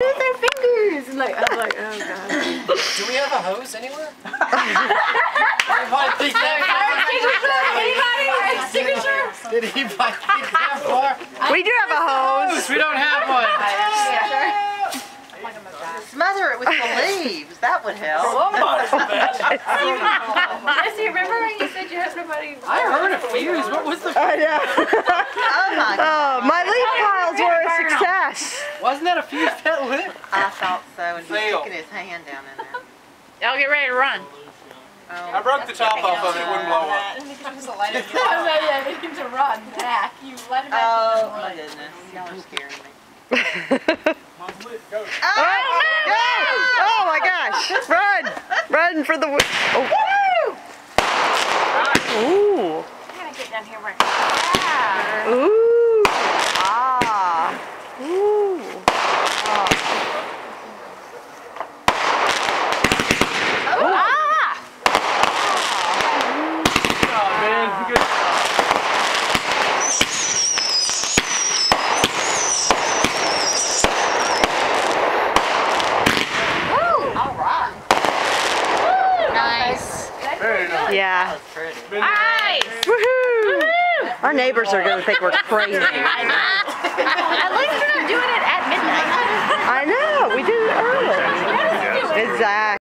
with their fingers. And like, I'm like, oh god. Do we have a hose anywhere? Signature? Did anybody think that far? We do have a hose. We don't have one. Smother it with the leaves. That would help. Jesse, remember when you said you had nobody? I heard a fuse. What was the? I know. Oh my God. My leaf piles were a success. Wasn't that a fuse that lit? I thought so, and he's Fail. sticking his hand down in there. Y'all get ready to run. I broke the top off of it. It wouldn't blow up. They need to run back. You let him Oh my goodness. Y'all are scaring me. Oh my gosh. Run. Run for the... Oh. Ooh. I gotta get down here right. Yeah. Ooh. Ah. Ooh. Oh man, good. All right. Nice. Very nice. That Yeah. was pretty. Nice. Woohoo. Our neighbors are going to think we're crazy. At least we're not doing it at midnight. I know. We did it early. Exactly.